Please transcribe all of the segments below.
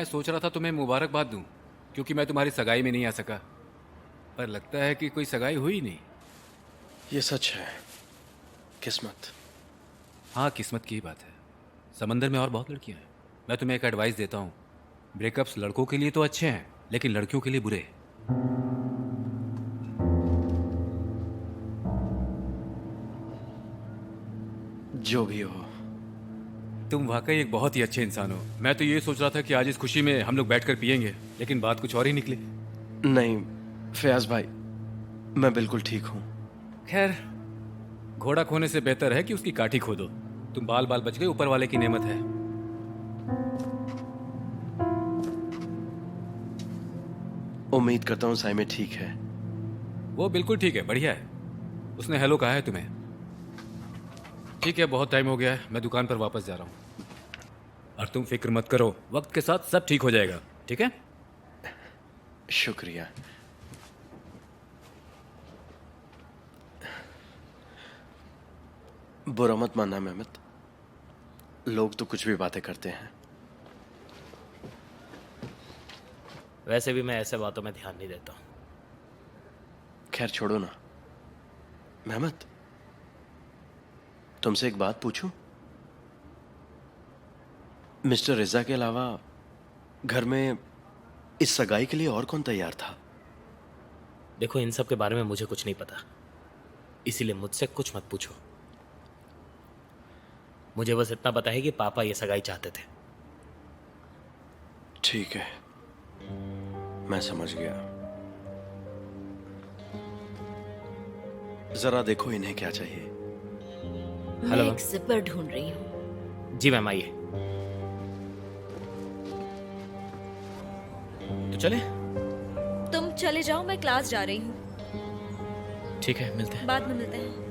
मैं सोच रहा था तुम्हें मुबारकबाद दूं, क्योंकि मैं तुम्हारी सगाई में नहीं आ सका। पर लगता है कि कोई सगाई हुई नहीं। ये सच है। किस्मत। हाँ, किस्मत की ही बात है। समंदर में और बहुत लड़कियां हैं। मैं तुम्हें एक एडवाइस देता हूँ। ब्रेकअप्स लड़कों के लिए तो अच्छे हैं, लेकिन लड़कियों के लिए बुरे। जो भी हो। तुम वाकई एक बहुत ही अच्छे इंसान हो। मैं तो ये सोच रहा था कि आज इस खुशी में हम लोग बैठकर पियेंगे, लेकिन बात कुछ और ही निकली। नहीं फयाज भाई, मैं बिल्कुल ठीक हूं। खैर, घोड़ा खोने से बेहतर है कि उसकी काठी खो दो। तुम बाल बाल बच गए, ऊपर वाले की नेमत है। उम्मीद करता हूं साइमे ठीक है। वो बिल्कुल ठीक है, बढ़िया है। उसने हेलो कहा है तुम्हें। ठीक है, बहुत टाइम हो गया है, मैं दुकान पर वापस जा रहा हूँ। और तुम फिक्र मत करो, वक्त के साथ सब ठीक हो जाएगा। ठीक है? शुक्रिया। बुरा मत मानना मेहमत, लोग तो कुछ भी बातें करते हैं। वैसे भी मैं ऐसे बातों में ध्यान नहीं देता हूँ। खैर छोड़ो ना। मेहमत, तुमसे एक बात पूछूं? मिस्टर रिजा के अलावा घर में इस सगाई के लिए और कौन तैयार था? देखो, इन सब के बारे में मुझे कुछ नहीं पता, इसीलिए मुझसे कुछ मत पूछो। मुझे बस इतना पता है कि पापा ये सगाई चाहते थे। ठीक है, मैं समझ गया। जरा देखो इन्हें क्या चाहिए। मैं हेलो एक जिपर ढूंढ रही हूँ। जी मैम, आइए। तो चले? तुम चले जाओ, मैं क्लास जा रही हूँ। ठीक है, मिलते हैं। बाद में मिलते हैं।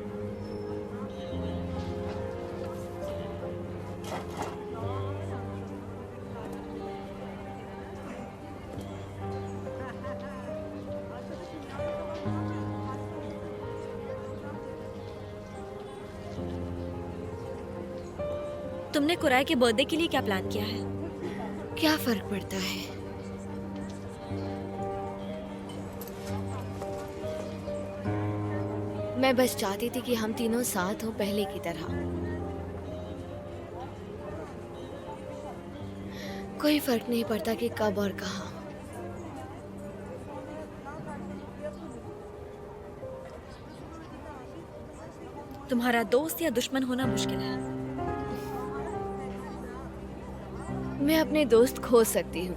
तुमने कुराई के बर्थडे के लिए क्या प्लान किया है? क्या फर्क पड़ता है? मैं बस चाहती थी कि हम तीनों साथ हो, पहले की तरह। कोई फर्क नहीं पड़ता कि कब और कहाँ। तुम्हारा दोस्त या दुश्मन होना मुश्किल है। मैं अपने दोस्त खो सकती हूँ,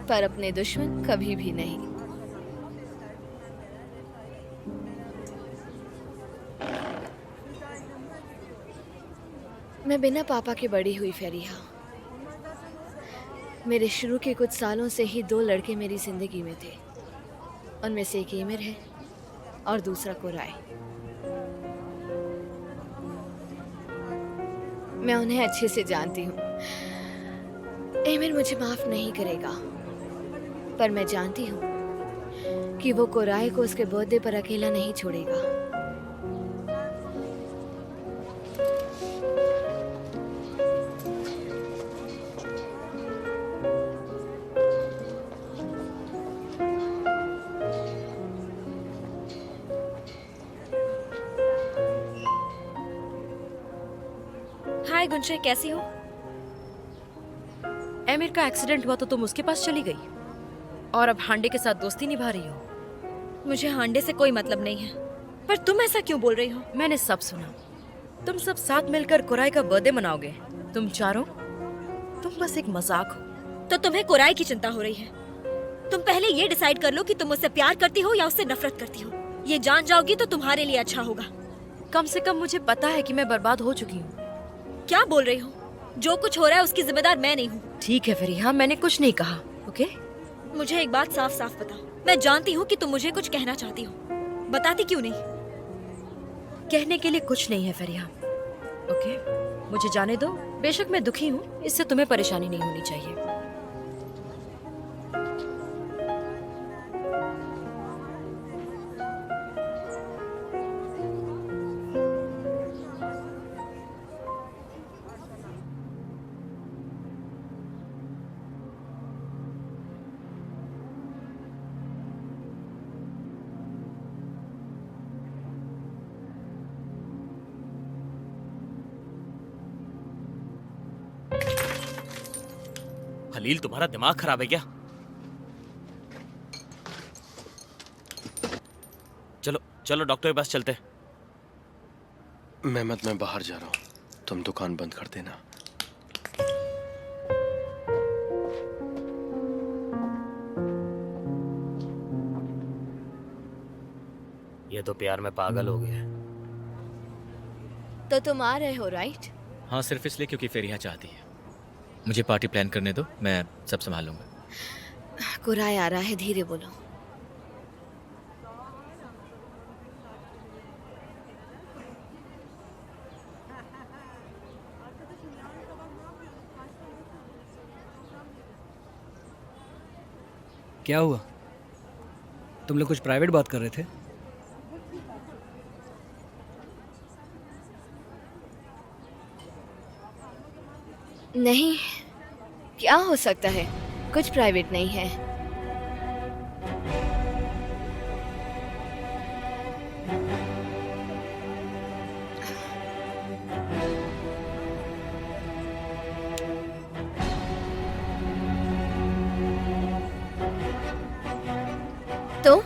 पर अपने दुश्मन कभी भी नहीं। मैं बिना पापा के बड़ी हुई फरीहा। मेरे शुरू के कुछ सालों से ही दो लड़के मेरी जिंदगी में थे। उनमें से एक एमिर है और दूसरा कुराई। मैं उन्हें अच्छे से जानती हूँ। एमिर मुझे माफ नहीं करेगा, पर मैं जानती हूँ कि वो कुराई को उसके बर्थडे पर अकेला नहीं छोड़ेगा। हाय गुंशे, कैसी हो? एमिर का एक्सीडेंट हुआ तो तुम उसके पास चली गई और अब हांडे के साथ दोस्ती निभा रही हो। मुझे हांडे से कोई मतलब नहीं है, पर तुम ऐसा क्यों बोल रही हो? मैंने सब सुना। तुम सब साथ मिलकर कुराई का बर्थडे मनाओगे। तुम चारों, तुम बस एक मजाक हो। तो तुम्हें कुराई की चिंता हो रही है? तुम पहले ये डिसाइड कर लो कि तुम उससे प्यार करती हो या उससे नफरत करती हो। ये जान जाओगी तो तुम्हारे लिए अच्छा होगा। कम से कम मुझे पता है कि मैं बर्बाद हो चुकी हूँ। क्या बोल रही हो? जो कुछ हो रहा है उसकी जिम्मेदार मैं नहीं हूँ। ठीक है फरीहा, मैंने कुछ नहीं कहा। ओके? मुझे एक बात साफ साफ बताओ। मैं जानती हूँ कि तुम मुझे कुछ कहना चाहती हो, बताती क्यों नहीं? कहने के लिए कुछ नहीं है फरीहा। ओके, मुझे जाने दो। बेशक मैं दुखी हूँ, इससे तुम्हें परेशानी नहीं होनी चाहिए। खलील, तुम्हारा दिमाग खराब है क्या? चलो चलो डॉक्टर के पास चलते हैं। मेहमत, मैं बाहर जा रहा हूँ, तुम दुकान बंद कर देना। ये तो प्यार में पागल हो गया। तो तुम आ रहे हो, राइट? हाँ, सिर्फ इसलिए क्योंकि फेरिया चाहती है। मुझे पार्टी प्लान करने दो, मैं सब संभाल लूंगा। कुराई आ रहा है, धीरे बोलो। क्या हुआ? तुम लोग कुछ प्राइवेट बात कर रहे थे? नहीं, क्या हो सकता है? कुछ प्राइवेट नहीं है। तो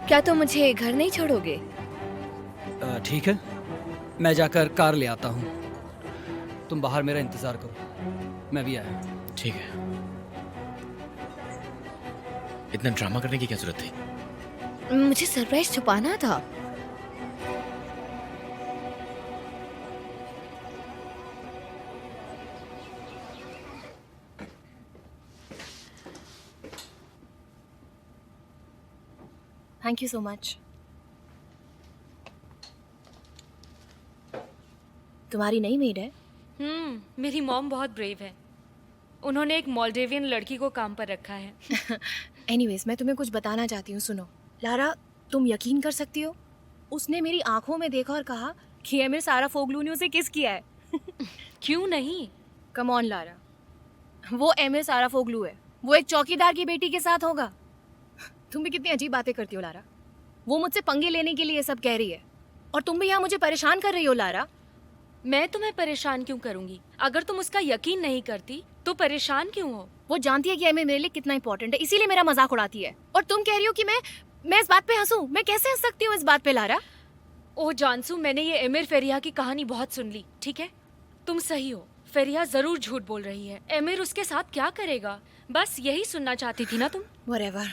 क्या तुम मुझे घर नहीं छोड़ोगे? ठीक है, मैं जाकर कार ले आता हूँ। तुम बाहर मेरा इंतजार करो, मैं भी आया। ठीक है। इतना ड्रामा करने की क्या जरूरत थी? मुझे सरप्राइज छुपाना था। Thank you so much. तुम्हारी नई मेड है? मेरी मॉम बहुत ब्रेव है। उन्होंने एक मॉल्डेवियन लड़की को काम पर रखा है। एनीवेज, मैं तुम्हें कुछ बताना चाहती हूँ, सुनो। लारा, तुम यकीन कर सकती हो, उसने मेरी आंखों में देखा और कहा कि एमिर साराफोग्लू ने उसे किस किया है। क्यों नहीं? कम ऑन लारा, वो एमिर साराफोग्लू है, वो एक चौकीदार की बेटी के साथ होगा। तुम भी कितनी अजीब बातें करती हो लारा। वो मुझसे पंगे लेने के लिए ये सब कह रही है, और तुम भी यहाँ मुझे परेशान कर रही हो लारा। मैं तुम्हें परेशान क्यों करूंगी? अगर तुम उसका यकीन नहीं करती तो परेशान क्यों हो? वो जानती है कि एमिर मेरे लिए कितना इंपॉर्टेंट है, इसीलिए मेरा मजाक उड़ाती है। और तुम कह रही हो कि मैं इस बात पे हंसूं? मैं कैसे हंस सकती हूँ इस बात पे लारा? ओह जानसू, मैंने ये एमिर फेरिया की कहानी बहुत सुन ली, ठीक है? तुम सही हो, फेरिया जरूर झूठ बोल रही है। एमिर उसके साथ क्या करेगा? बस यही सुनना चाहती थी ना तुम? व्हाटएवर।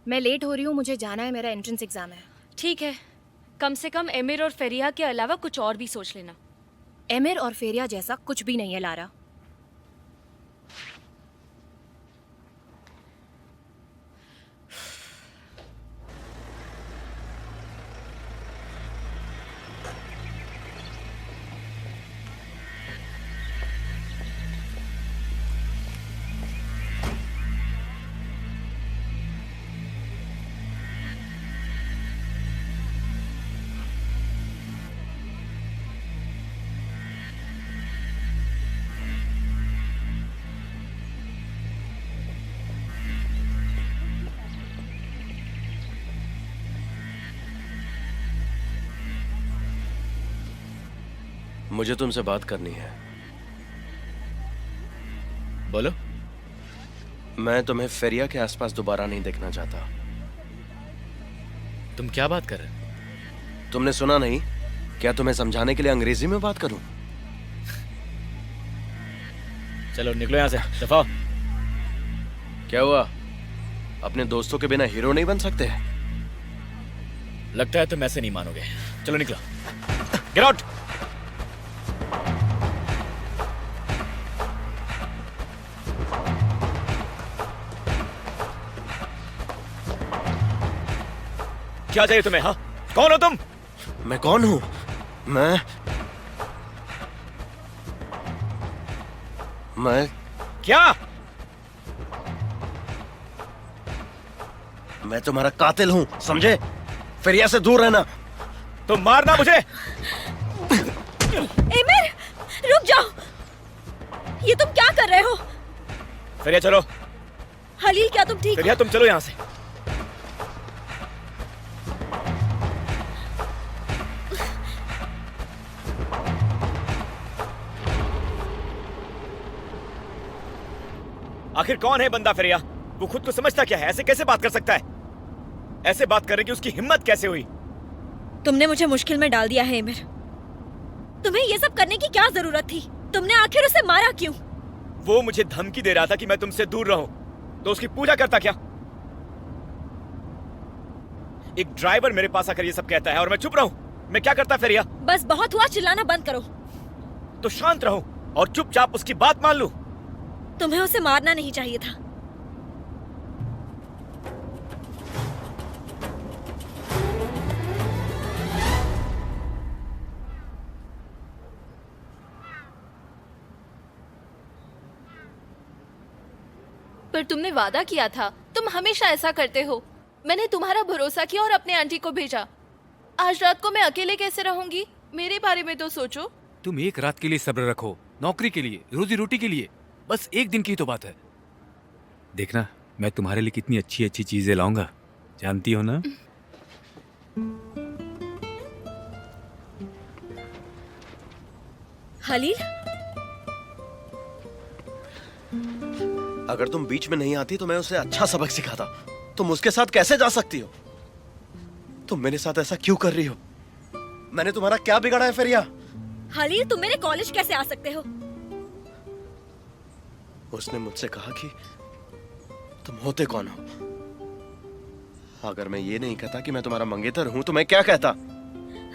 मैं लेट हो रही हूँ, मुझे जाना है, मेरा एंट्रेंस एग्जाम है। ठीक है, कम से कम एमिर और फेरिया के अलावा कुछ और भी सोच लेना। एमिर और फेरिया जैसा कुछ भी नहीं है लारा। मुझे तुमसे बात करनी है। बोलो। मैं तुम्हें फेरिया के आसपास दोबारा नहीं देखना चाहता। तुम क्या बात कर रहे हो? तुमने सुना नहीं? क्या तुम्हें समझाने के लिए अंग्रेजी में बात करूं? चलो निकलो यहाँ से, दफा हो। क्या हुआ? अपने दोस्तों के बिना हीरो नहीं बन सकते? लगता है तुम ऐसे नहीं मानोगे। चलो निकलो, गेट आउट। क्या चाहिए तुम्हें? हाँ, कौन हो तुम? मैं कौन हूं? मैं क्या? मैं तुम्हारा कातिल हूं, समझे? फेरिया से दूर रहना। तुम मारना मुझे। एमिर, रुक जाओ। ये तुम क्या कर रहे हो? फेरिया चलो। हलील, क्या तुम ठीक हो? फेरिया तुम चलो यहाँ से। आखिर कौन है बंदा फेरिया? वो खुद को समझता क्या है? ऐसे कैसे बात कर सकता है? ऐसे बात करने की उसकी हिम्मत कैसे हुई? तुमने मुझे मुश्किल में डाल दिया है एमिर। तुम्हें ये सब करने की क्या जरूरत थी? तुमने आखिर उसे मारा क्यों? वो मुझे धमकी दे रहा था कि मैं तुमसे दूर रहूं, तो उसकी पूजा करता क्या? एक ड्राइवर मेरे पास आकर ये सब कहता है और मैं चुप रहूं? मैं क्या करता फेरिया? बस बहुत हुआ, चिल्लाना बंद करो। तो शांत रहूं और चुपचाप उसकी बात मान लूं? तुम्हें उसे मारना नहीं चाहिए था। पर तुमने वादा किया था, तुम हमेशा ऐसा करते हो। मैंने तुम्हारा भरोसा किया और अपने आंटी को भेजा। आज रात को मैं अकेले कैसे रहूंगी? मेरे बारे में तो सोचो। तुम एक रात के लिए सब्र रखो, नौकरी के लिए, रोजी रोटी के लिए। बस एक दिन की तो बात है। देखना मैं तुम्हारे लिए कितनी अच्छी अच्छी चीजें लाऊंगा, जानती हो ना? हलील, अगर तुम बीच में नहीं आती तो मैं उसे अच्छा सबक सिखाता। तुम उसके साथ कैसे जा सकती हो? तुम मेरे साथ ऐसा क्यों कर रही हो? मैंने तुम्हारा क्या बिगाड़ा है फेरिया? हलील, तुम मेरे कॉलेज कैसे आ सकते हो? उसने मुझसे कहा कि तुम होते कौन हो। अगर मैं ये नहीं कहता कि मैं तुम्हारा मंगेतर हूं तो मैं क्या कहता?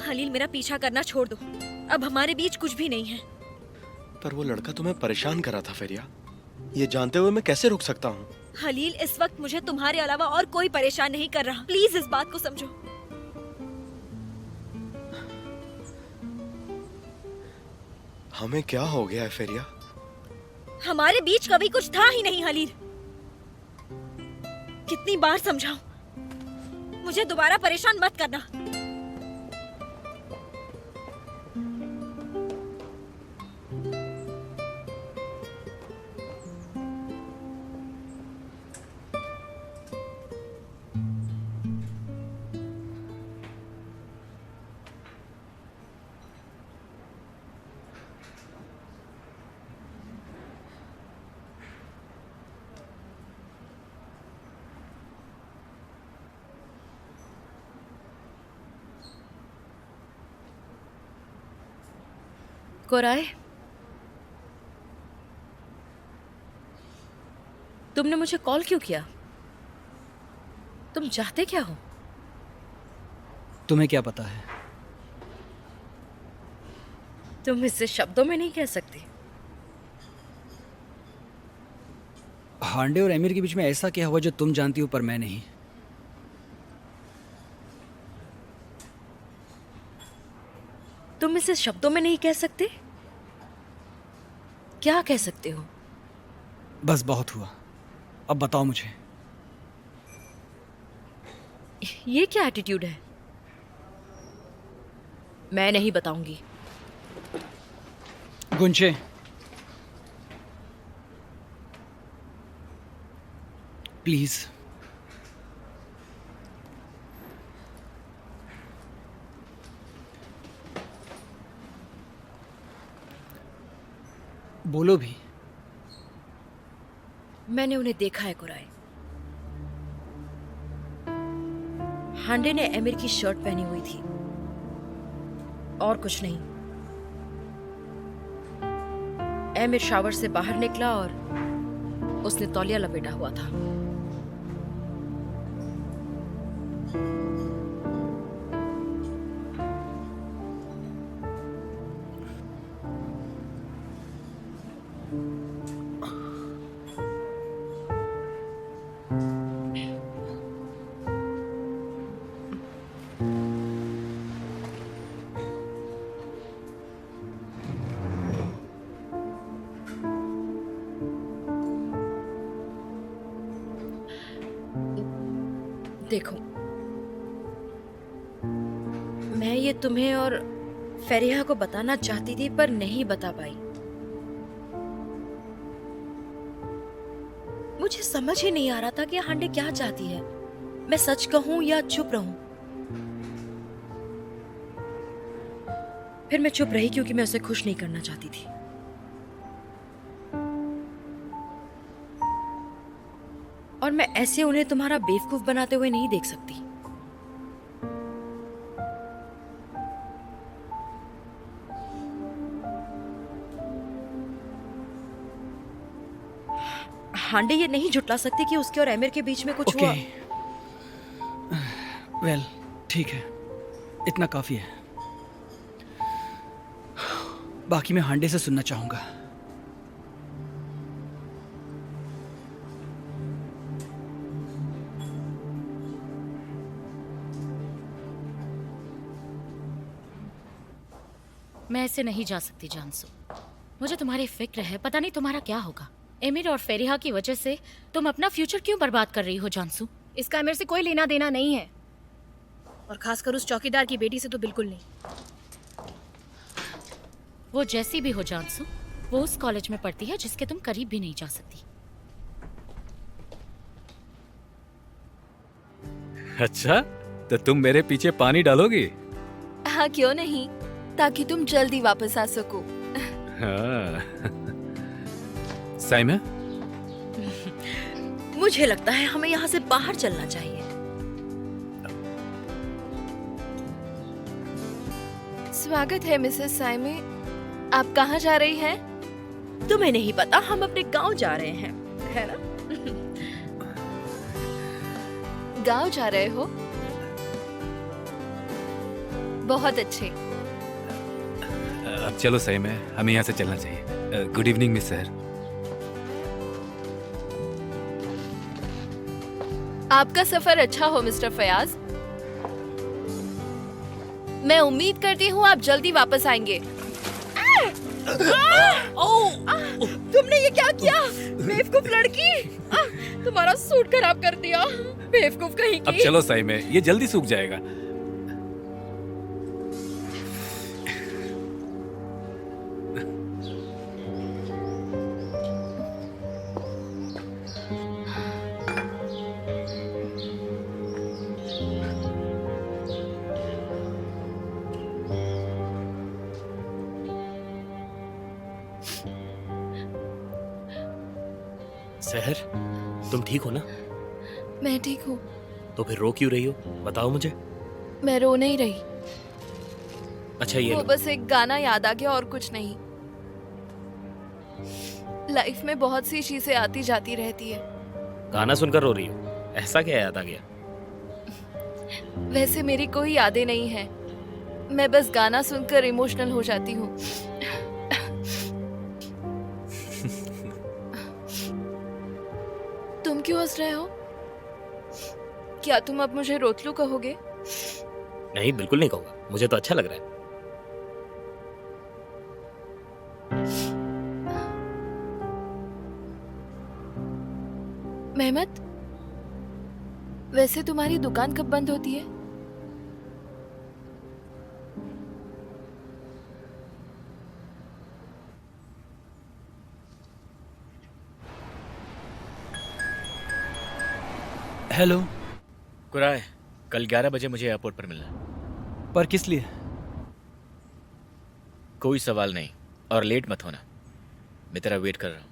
हलील, मेरा पीछा करना छोड़ दो। अब हमारे बीच कुछ भी नहीं है। पर वो लड़का तुम्हें परेशान कर रहा था फेरिया। ये जानते हुए मैं कैसे रुक सकता हूँ? हलील, इस वक्त मुझे तुम्हारे अलावा और कोई परेशान नहीं कर रहा। प्लीज इस बात को समझो। हमें क्या हो गया है फेरिया? हमारे बीच कभी कुछ था ही नहीं हलील। कितनी बार समझाऊं? मुझे दोबारा परेशान मत करना। कोराए, तुमने मुझे कॉल क्यों किया? तुम चाहते क्या हो? तुम्हें क्या पता है? तुम इसे शब्दों में नहीं कह सकते। हांडे और एमिर के बीच में ऐसा क्या हुआ जो तुम जानती हो पर मैं नहीं? तुम इसे शब्दों में नहीं कह सकते? क्या कह सकते हो? बस बहुत हुआ, अब बताओ मुझे। ये क्या एटीट्यूड है? मैं नहीं बताऊंगी। गुंचे, प्लीज। बोलो भी। मैंने उन्हें देखा है कुराए। हांडे ने एमिर की शर्ट पहनी हुई थी और कुछ नहीं। एमिर शावर से बाहर निकला और उसने तौलिया लपेटा हुआ था। देखो, मैं ये तुम्हें और फेरिहा को बताना चाहती थी पर नहीं बता पाई। मुझे समझ ही नहीं आ रहा था कि हांडे क्या चाहती है। मैं सच कहूं या चुप रहूं? फिर मैं चुप रही क्योंकि मैं उसे खुश नहीं करना चाहती थी। और मैं ऐसे उन्हें तुम्हारा बेवकूफ बनाते हुए नहीं देख सकती। हांडे ये नहीं झुटला सकती कि उसके और एमिर के बीच में कुछ हुआ। वेल, ठीक है, इतना काफी है। बाकी मैं हांडे से सुनना चाहूंगा। मैं ऐसे नहीं जा सकती जानसू। मुझे तुम्हारी फिक्र है, पता नहीं तुम्हारा क्या होगा। एमिर और फेरिहा की वजह से तुम अपना फ्यूचर क्यों बर्बाद कर रही हो जानसू? इसका एमिर से कोई लेना देना नहीं है, और खासकर उस चौकीदार की बेटी से तो बिल्कुल नहीं। वो जैसी भी हो जानसू, वो उस कॉलेज में पढ़ती है जिसके तुम करीब भी नहीं जा सकती। अच्छा, तो तुम मेरे पीछे पानी डालोगी? हाँ, क्यों नहीं, ताकि तुम जल्दी वापस आ सको। हाँ। साइमा, मुझे लगता है हमें यहाँ से बाहर चलना चाहिए। स्वागत है मिसेस साइमे। आप कहाँ जा रही हैं? तुम्हें नहीं पता, हम अपने गांव जा रहे हैं, है ना? गांव जा रहे हो? बहुत अच्छे। अब चलो साइमा, हमें यहाँ से चलना चाहिए। Good evening miss sir. आपका सफर अच्छा हो मिस्टर फयाज। मैं उम्मीद करती हूँ आप जल्दी वापस आएंगे। तुमने ये क्या किया? बेवकूफ लड़की! तुम्हारा सूट खराब कर दिया, बेवकूफ कहीं की। अब चलो साइमा, ये जल्दी सूख जाएगा। सहर, तुम ठीक हो ना? मैं ठीक हूँ। तो फिर रो क्यों रही हो? बताओ मुझे। मैं रो नहीं रही, अच्छा ये वो लो। बस एक गाना याद आ गया और कुछ नहीं। लाइफ में बहुत सी चीजें आती जाती रहती है। गाना सुनकर रो रही हो? ऐसा क्या याद आ गया? वैसे मेरी कोई यादें नहीं है, मैं बस गाना सुनकर इमोशनल हो जाती हूँ। तुम क्यों हंस रहे हो? क्या तुम अब मुझे रोतलू कहोगे? नहीं, बिल्कुल नहीं कहूँगा, मुझे तो अच्छा लग रहा है। मेहमत, वैसे तुम्हारी दुकान कब बंद होती है? हेलो। कुराय, कल 11 बजे मुझे एयरपोर्ट पर मिलना है। पर किस लिए? कोई सवाल नहीं, और लेट मत होना। मैं तेरा वेट कर रहा हूँ।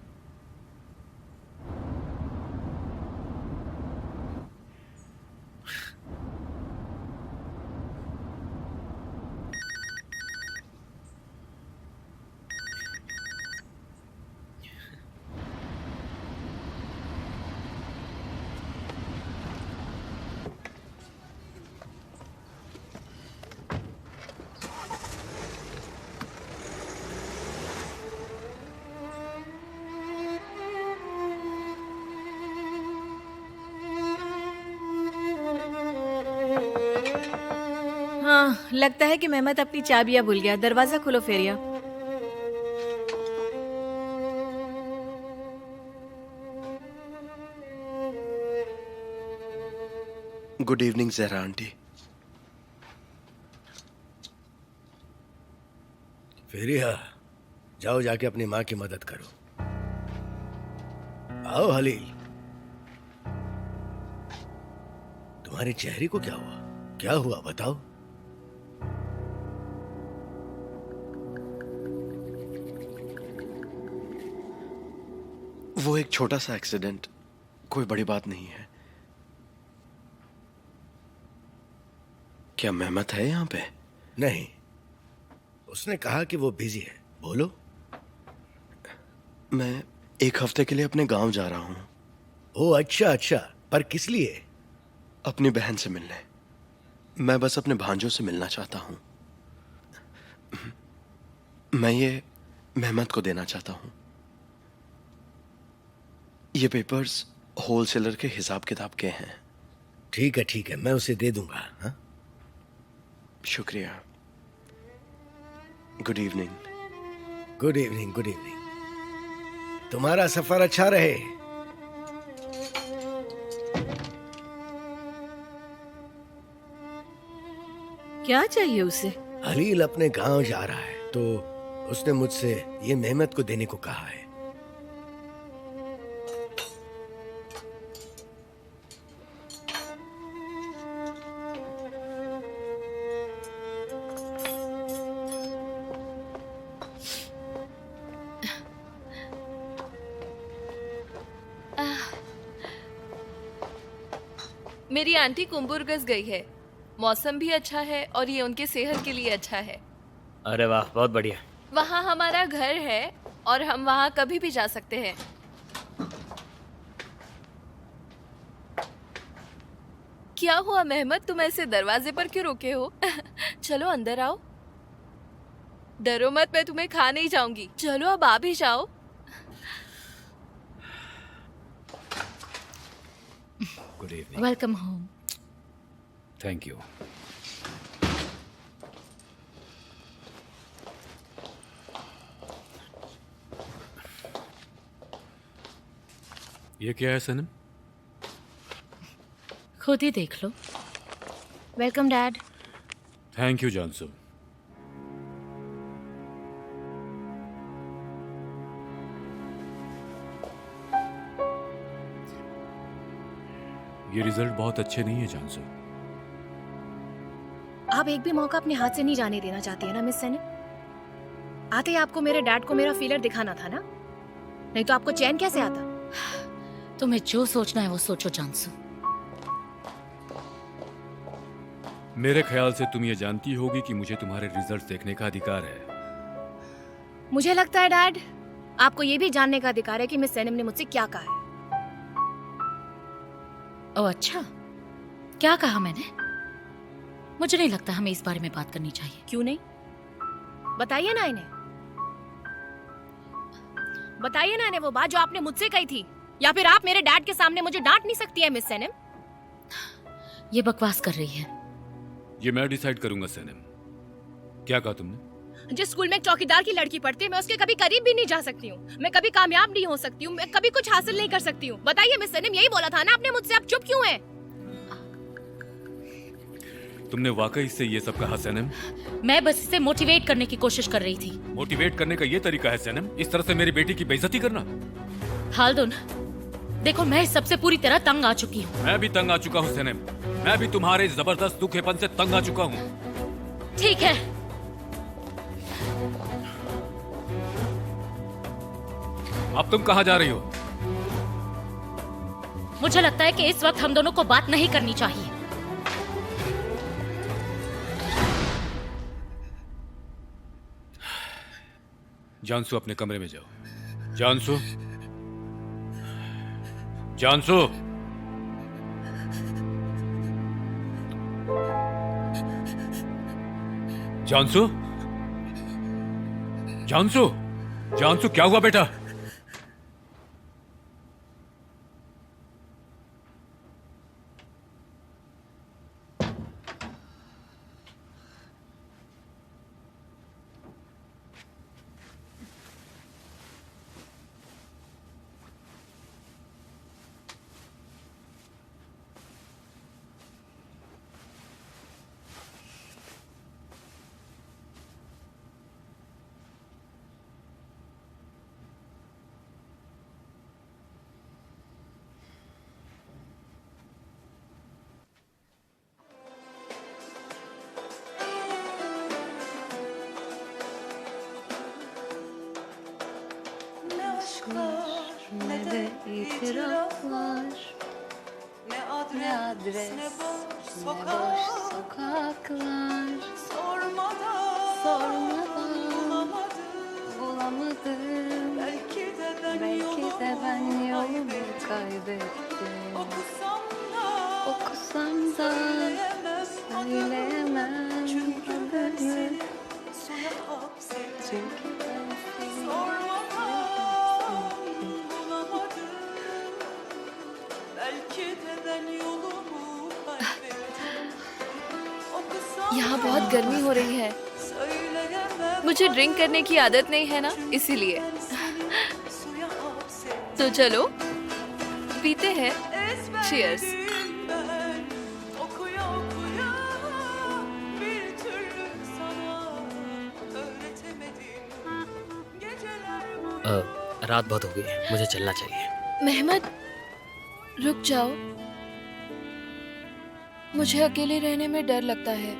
हाँ, लगता है कि मेहमत अपनी चाबियां भूल गया। दरवाजा खोलो Feriha. Good evening Zehra aunty. Feriha, जाओ जाके अपनी माँ की मदद करो। आओ हलील। तुम्हारे चेहरे को क्या हुआ? क्या हुआ बताओ। वो एक छोटा सा एक्सीडेंट, कोई बड़ी बात नहीं है। क्या मेहमत है यहाँ पे? नहीं, उसने कहा कि वो बिजी है। बोलो। मैं 1 हफ्ते के लिए अपने गांव जा रहा हूँ। ओह अच्छा अच्छा, पर किस लिए? अपनी बहन से मिलने। मैं बस अपने भांजों से मिलना चाहता हूँ। मैं ये मेहमत को देना चाहता हूँ। ये पेपर्स होलसेलर के हिसाब किताब के हैं। ठीक है, मैं उसे दे दूंगा। हाँ? शुक्रिया। Good evening. Good evening, good evening. तुम्हारा सफर अच्छा रहे। क्या चाहिए उसे? हलील अपने गांव जा रहा है, तो उसने मुझसे ये मेहमत को देने को कहा है। मेरी आंटी कुंभुरगस गई है। मौसम भी अच्छा है और ये उनके सेहत के लिए अच्छा है। अरे वाह, बहुत बढ़िया। वहाँ हमारा घर है और हम वहाँ कभी भी जा सकते हैं। क्या हुआ मेहमत, तुम ऐसे दरवाजे पर क्यों रुके हो? चलो अंदर आओ। डरो मत, मैं तुम्हें खा नहीं जाऊंगी। चलो अब आ भी जाओ। Good evening. Welcome home. Thank you. ये क्या है सनम? खुद ही देख लो। Welcome dad. थैंक यू जानसू। ये रिजल्ट बहुत अच्छे नहीं है जानसू। आप एक भी मौका अपने हाथ से नहीं जाने देना चाहती है ना मिस सैनी? आते ही आपको मेरे डैड को मेरा फीलर दिखाना था ना, नहीं तो आपको चैन कैसे आता? तुम्हें जो सोचना है वो सोचो जानसू। मेरे ख्याल से तुम ये जानती होगी कि मुझे तुम्हारे रिजल्ट देखने का अधिकार है। मुझे लगता है डैड, आपको ये भी जानने का अधिकार है कि मिस सैनम ने मुझसे क्या कहा है। ओह अच्छा, क्या कहा मैंने? मुझे नहीं लगता हमें इस बारे में बात करनी चाहिए। क्यों नहीं? बताइए ना इन्हें, बताइए ना इन्हें वो बात जो आपने मुझसे कही थी, या फिर आप मेरे डैड के सामने मुझे डांट नहीं सकती है मिस सैनम। ये बकवास कर रही है। ये मैं डिसाइड करूंगा सनम। क्या कहा तुमने? जिस स्कूल में एक चौकीदार की लड़की पढ़ती है, मैं उसके कभी करीब भी नहीं जा सकती हूँ। मैं कभी कामयाब नहीं हो सकती हूँ। मैं कभी कुछ हासिल नहीं कर सकती हूँ। बताइए मिस सैनम, यही बोला था ना आपने मुझसे, आप चुप क्यों हैं? तुमने वाकई से ये सब कहा सनम? मैं बस इसे मोटिवेट करने की कोशिश कर रही थी। मोटिवेट करने का ये तरीका है सनम? इस तरह से मेरी बेटी की बेइज्जती करना? हालदुन, देखो मैं इस सबसे पूरी तरह तंग आ चुकी हूँ। मैं भी तंग आ चुका हूँ सनम। मैं भी तुम्हारे जबरदस्त दुखेपन से तंग आ चुका हूँ। ठीक है, अब तुम कहाँ जा रही हो? मुझे लगता है कि इस वक्त हम दोनों को बात नहीं करनी चाहिए। जानसू, अपने कमरे में जाओ। जानसू, जानसू, जानसू, जानसू, जानसू, क्या हुआ बेटा? adres, ne boş sokaklar. Sormadan bulamadım. Belki de ben yolumu kaybettim. Okusam da söyleyemem adını. Çünkü ben seni यहाँ बहुत गर्मी हो रही है। मुझे ड्रिंक करने की आदत नहीं है ना, इसीलिए। तो चलो पीते हैं। चीयर्स। रात बहुत हो गई है, मुझे चलना चाहिए। मेहमद, रुक जाओ। मुझे अकेले रहने में डर लगता है।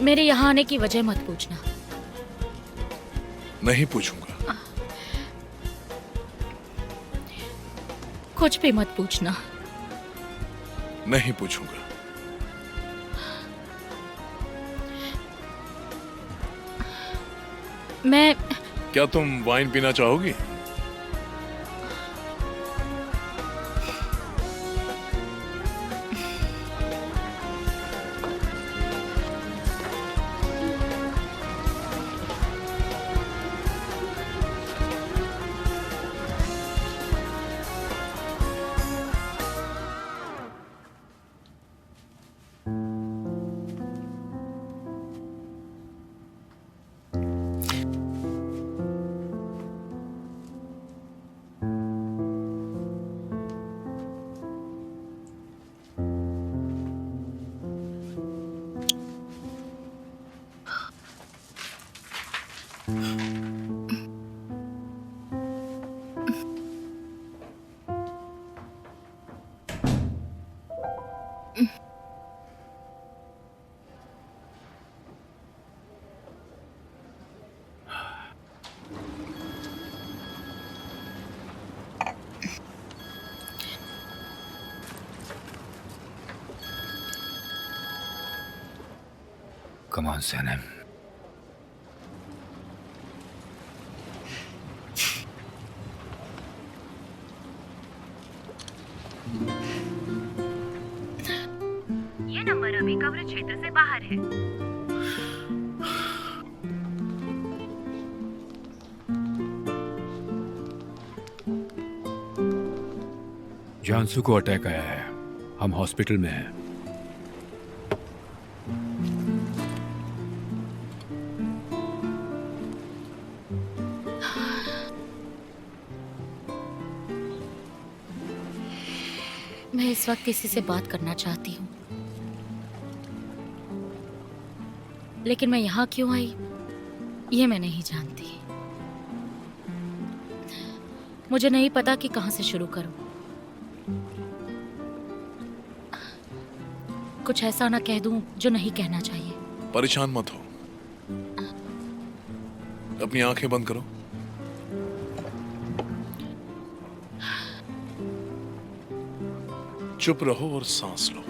मेरे यहाँ आने की वजह मत पूछना। नहीं पूछूंगा। कुछ भी मत पूछना। नहीं पूछूंगा। मैं क्या तुम वाइन पीना चाहोगी? Come on, Sanem. ये नंबर अभी कवरेज क्षेत्र से बाहर है। जानसू को अटैक आया है। हम हॉस्पिटल में हैं। इस वक्त किसी से बात करना चाहती हूँ, लेकिन मैं यहाँ क्यों आई ये मैं नहीं जानती। मुझे नहीं पता कि कहाँ से शुरू करूँ। कुछ ऐसा ना कह दूं जो नहीं कहना चाहिए। परेशान मत हो, अपनी आंखें बंद करो। चुप रहो और सांस लो।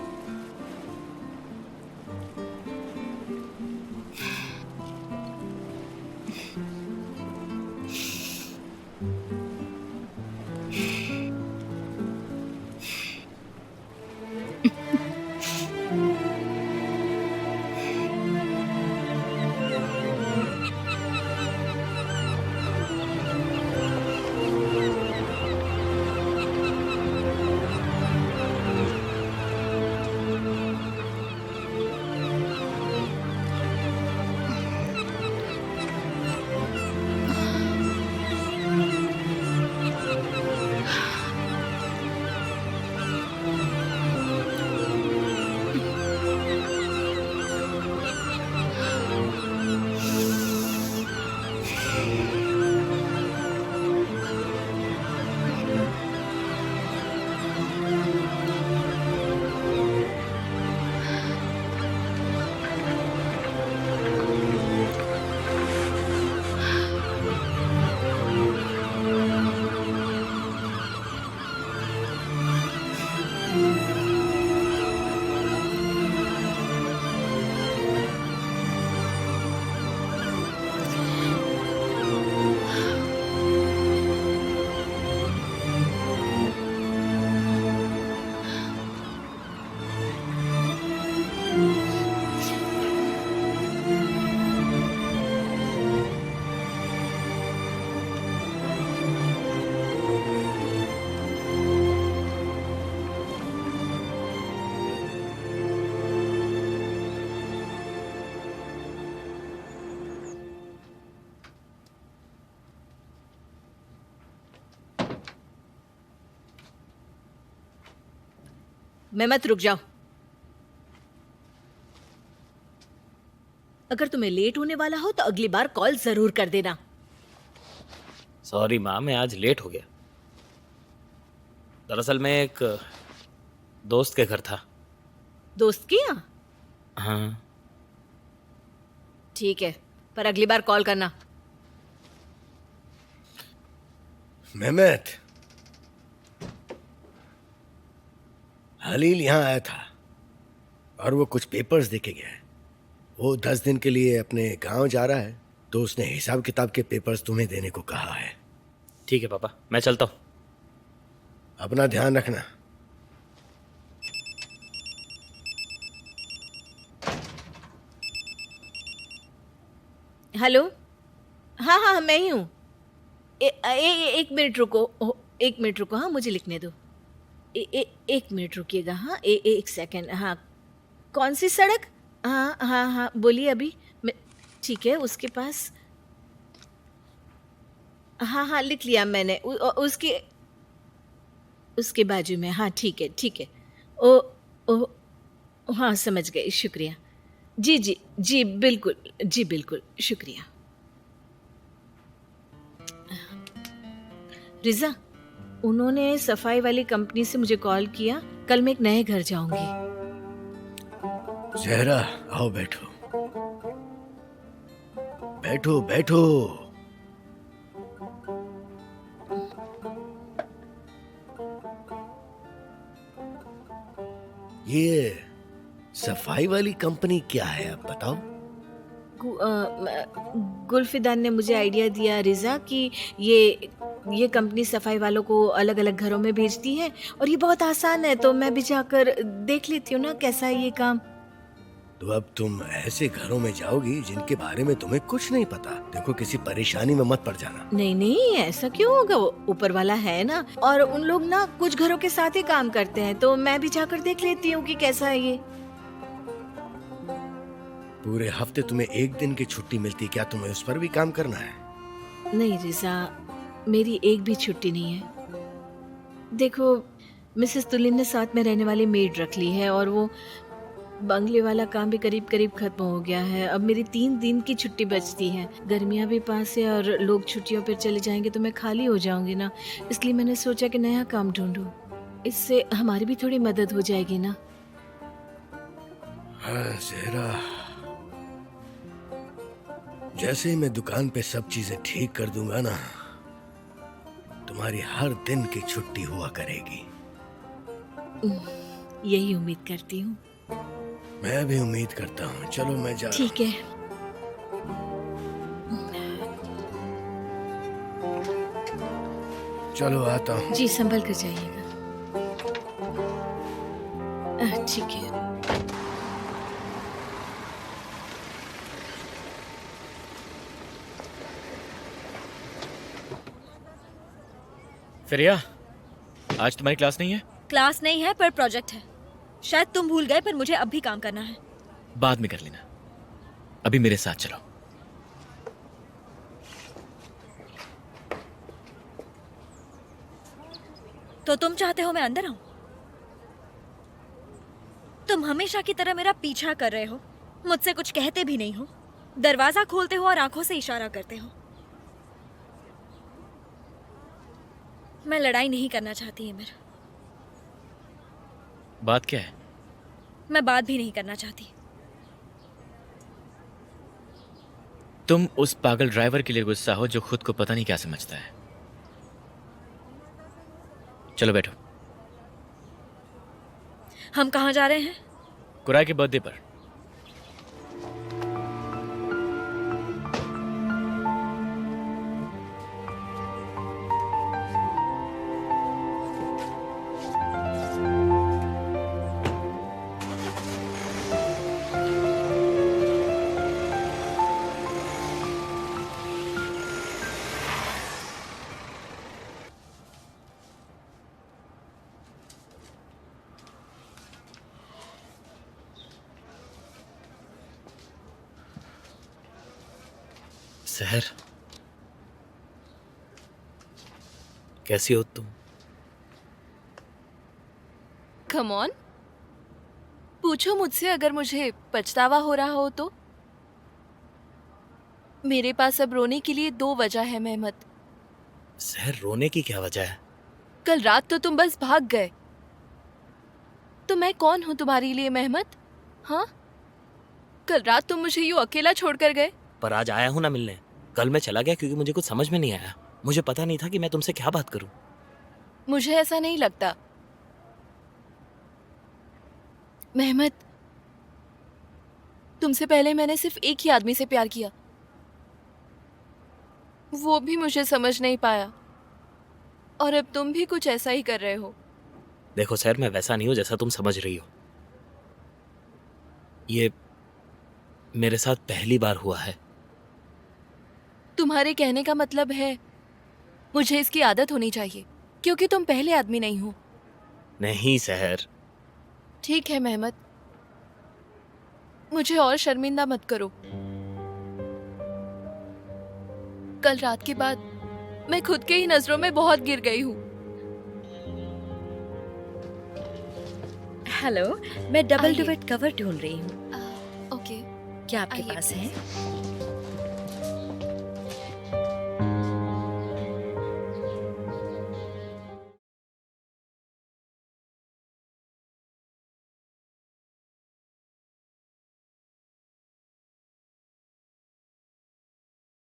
मेहमत रुक जाओ। अगर तुम्हें लेट होने वाला हो तो अगली बार कॉल जरूर कर देना। सॉरी माँ, मैं आज लेट हो गया। दरअसल मैं एक दोस्त के घर था। दोस्त की यहाँ? हाँ। ठीक है, पर अगली बार कॉल करना। मेहमत, हलील यहाँ आया था और वो कुछ पेपर्स देके गया है। वो 10 दिन के लिए अपने गांव जा रहा है, तो उसने हिसाब किताब के पेपर्स तुम्हें देने को कहा है। ठीक है पापा, मैं चलता हूँ। अपना ध्यान रखना। हेलो, हाँ हाँ मैं ही हूँ। एक मिनट रुको, एक मिनट रुको। हाँ मुझे लिखने दो। एक मिनट रुकिएगा। हाँ एक सेकंड। हाँ कौन सी सड़क? हाँ हाँ हाँ बोलिए अभी। ठीक है, उसके पास। हाँ हाँ लिख लिया मैंने। उसके बाजू में। हाँ ठीक है ठीक है। ओ हाँ समझ गई, शुक्रिया। जी जी जी बिल्कुल, जी बिल्कुल, शुक्रिया। रिजा, उन्होंने सफाई वाली कंपनी से मुझे कॉल किया। कल मैं एक नए घर जाऊंगी। जहरा आओ, बैठो बैठो बैठो। ये सफाई वाली कंपनी क्या है, आप बताओ। गुलफिदान ने मुझे आइडिया दिया रिजा कि ये कंपनी सफाई वालों को अलग अलग घरों में भेजती है और ये बहुत आसान है, तो मैं भी जाकर देख लेती हूँ ना कैसा है ये काम। तो अब तुम ऐसे घरों में जाओगी जिनके बारे में तुम्हें कुछ नहीं पता। देखो किसी परेशानी में मत पड़ जाना। नहीं नहीं, ऐसा क्यों होगा, वो ऊपर वाला है ना। और उन लोग ना कुछ घरों के साथ ही काम करते हैं, तो मैं भी जाकर देख लेती हूँ कि कैसा है ये। पूरे हफ्ते तुम्हें 1 दिन की छुट्टी मिलती, क्या तुम्हें उस पर भी काम करना है? नहीं रिजा, मेरी एक भी छुट्टी नहीं है। देखो मिसेस तुलिन ने साथ में रहने वाली मेड रख ली है और वो बंगले वाला काम भी करीब करीब खत्म हो गया है। अब मेरी 3 दिन की छुट्टी बचती है। गर्मियाँ भी पास है और लोग छुट्टियों पर चले जाएंगे तो मैं खाली हो जाऊंगी ना, इसलिए मैंने सोचा कि नया काम ढूंढूं। इससे हमारी भी थोड़ी मदद हो जाएगी ना। हाँ ज़हरा, जैसे ही मैं दुकान पे सब चीजें ठीक कर दूंगा ना, तुम्हारी हर दिन की छुट्टी हुआ करेगी। यही उम्मीद करती हूँ। मैं भी उम्मीद करता हूँ। चलो मैं जा रहा हूँ। ठीक है। चलो आता हूँ। जी संभल कर जाइएगा। ठीक है। फेरिया, आज तुम्हारी क्लास नहीं है? क्लास नहीं है पर प्रोजेक्ट है। शायद तुम भूल गए पर मुझे अब भी काम करना है। बाद में कर लेना, अभी मेरे साथ चलो। तो तुम चाहते हो मैं अंदर आऊं? तुम हमेशा की तरह मेरा पीछा कर रहे हो, मुझसे कुछ कहते भी नहीं हो, दरवाजा खोलते हो और आंखों से इशारा करते हो। मैं लड़ाई नहीं करना चाहती है मेरा। बात क्या है? मैं बात भी नहीं करना चाहती। तुम उस पागल ड्राइवर के लिए गुस्सा हो जो खुद को पता नहीं क्या समझता है। चलो बैठो। हम कहाँ जा रहे हैं? कुराई के बर्थडे पर। सहर, कैसी हो तुम? कम ऑन, पूछो मुझसे अगर मुझे पछतावा हो रहा हो तो। मेरे पास अब रोने के लिए 2 वजह है मेहमत। सहर, रोने की क्या वजह है? कल रात तो तुम बस भाग गए, तो मैं कौन हूं तुम्हारे लिए मेहमत? हाँ, कल रात तुम मुझे यूं अकेला छोड़कर गए। पर आज आया हूं ना मिलने। कल मैं चला गया क्योंकि मुझे कुछ समझ में नहीं आया। मुझे पता नहीं था कि मैं तुमसे क्या बात करूं। मुझे ऐसा नहीं लगता मेहमत। तुमसे पहले मैंने सिर्फ एक ही आदमी से प्यार किया, वो भी मुझे समझ नहीं पाया, और अब तुम भी कुछ ऐसा ही कर रहे हो। देखो सर, मैं वैसा नहीं हूं जैसा तुम समझ रही हो। ये मेरे साथ पहली बार हुआ है। तुम्हारे कहने का मतलब है मुझे इसकी आदत होनी चाहिए क्योंकि तुम पहले आदमी नहीं हो। नहीं सहर। ठीक है मेहमत, मुझे और शर्मिंदा मत करो। कल रात के बाद मैं खुद के ही नजरों में बहुत गिर गई हूँ। हेलो, मैं डबल डिवेट कवर ढूंढ रही हूँ। ओके, क्या आपके पास है?